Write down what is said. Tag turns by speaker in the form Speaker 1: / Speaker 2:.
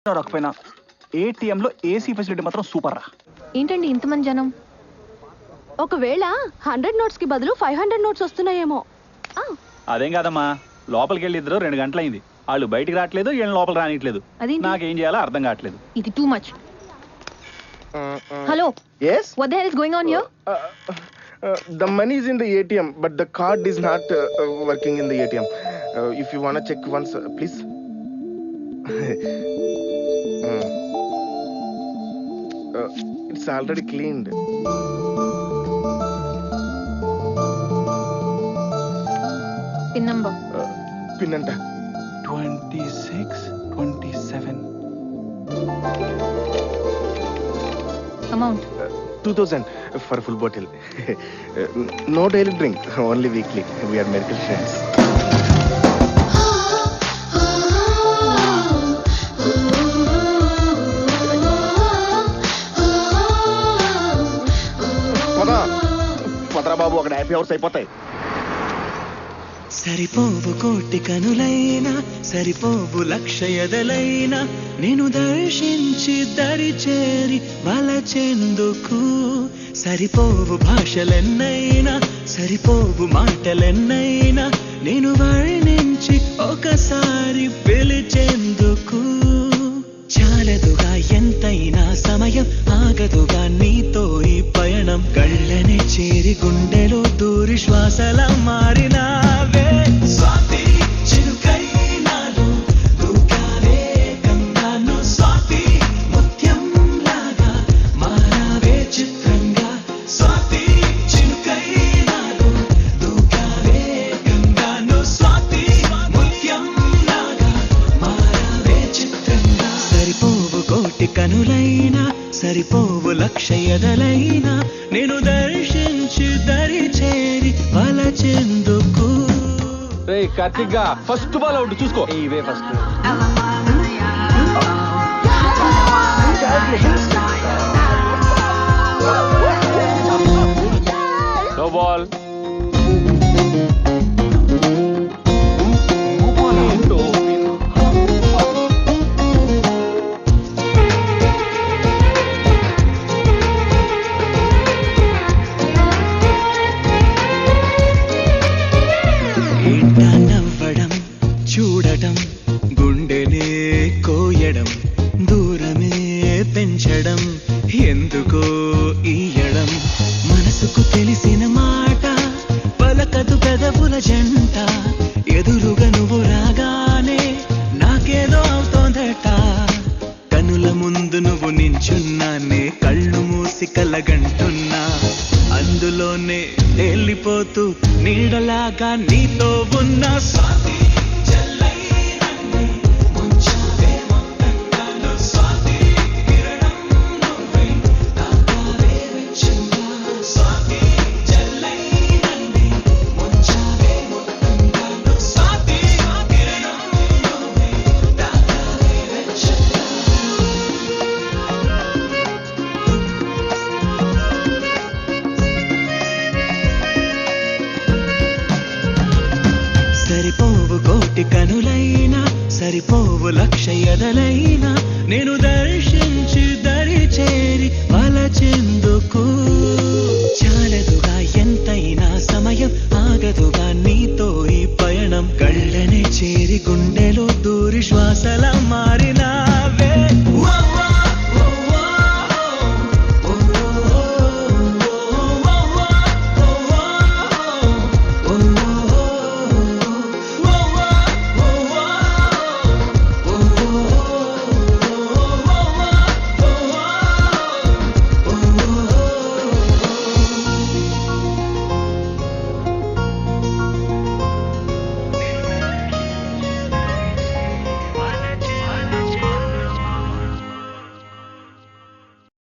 Speaker 1: రాకపోయినా ఏటీఎంలో AC facility మాత్రం సూపర్ రా.
Speaker 2: ఏంటండి ఇంతమంది జనం?
Speaker 3: ఒకవేళ 100 నోట్స్ కి బదులు 500 నోట్స్ వస్తున్నాయేమో.
Speaker 1: అదేం కాదమ్మా, లోపలికి వెళ్ళి ఇద్దరు 2 గంటలైంది, వాళ్ళు బయటికి రావట్లేదు, వీళ్ళని లోపల రానిట్లేదు. నాకేం చేయాలో అర్థం కావట్లేదు.
Speaker 2: ఇది too much. Hello,
Speaker 4: Yes?
Speaker 2: what the hell is going on here?
Speaker 4: The money is in the ATM, but the card is not working in the ATM. If you wanna check once, please. It's already cleaned.
Speaker 2: Pin number.
Speaker 4: Pin anta
Speaker 1: 26, 27.
Speaker 2: Amount
Speaker 4: 2000 for a full bottle. No daily drink, only weekly. We are medical friends. పదరా బాబు, ఒక happy hours అయిపోతాయి.
Speaker 5: సరిపోవు కోటి కనులైనా, సరిపోవు లక్ష ఎదలైనా, నేను దర్శించి దరి చేరి వలచెందుకు. సరిపోవు భాషలెన్నైనా, సరిపోవు మాటలెన్నైనా, నేను వర్ణించి ఒకసారి పిలిచేందుకు. చాలదుగా ఎంతైనా సమయం, ఆగదుగా నీతో ఈ పయనం. కళ్ళనే చేరి గుండెలో దూరి శ్వాసల మారినావే. స్వాతి చిరుకై నాలో దూకావే గంగాను. స్వాతి ముత్యం లాగా మారావే చిత్రంగా. స్వాతి చిరుకై నాలో దూకావే గంగాను. స్వాతి ముత్యం లాగా మారావే చిత్రంగా. సరిపోవు కోటి కనులైనా, సరిపోవు లక్ష ఎదలైనా, నేను దర్శించి దరి చేరి వలచెందుకు.
Speaker 1: కార్తిక్గా ఫస్ట్ బాల్ అవుట్ చూసుకో. ఇవే ఫస్ట్. No ball.
Speaker 5: ఏంటా నవ్వడం, చూడటం, గుండెనే కోయడం, దూరమే పెంచడం, ఎందుకో ఈయడం. మనసుకు తెలిసిన మాట పలకదు పెదవుల జంట. ఎదురుగా నువ్వు రాగానే నాకేదో అవుతోందట. కనుల ముందు నువ్వు నించున్నానే, కళ్ళు మూసి కలగంటున్నా. అందులోనే వెళ్ళిపోతూ నీడలాగా నీతో ఉన్న. స్వాతి జల్లైనన్ను ముంచావే మొత్తంగాను. స్వాతి కిరణం నువ్వే తాకావే వెచ్చంగా. స్వాతి జల్లైనన్ను ముంచావే మొత్తంగాను. స్వాతి కిరణం నువ్వే తాకావే వెచ్చంగా. సరిపోవు కోటి కనులైనా, సరిపోవు లక్ష ఎదలైనా, నేను దర్శించి దరి చేరి వలచెందుకు. చాలదుగా ఎంతైనా సమయం, ఆగదుగా నీతో ఈ పయనం. కళ్ళనే చేరి గుండెలో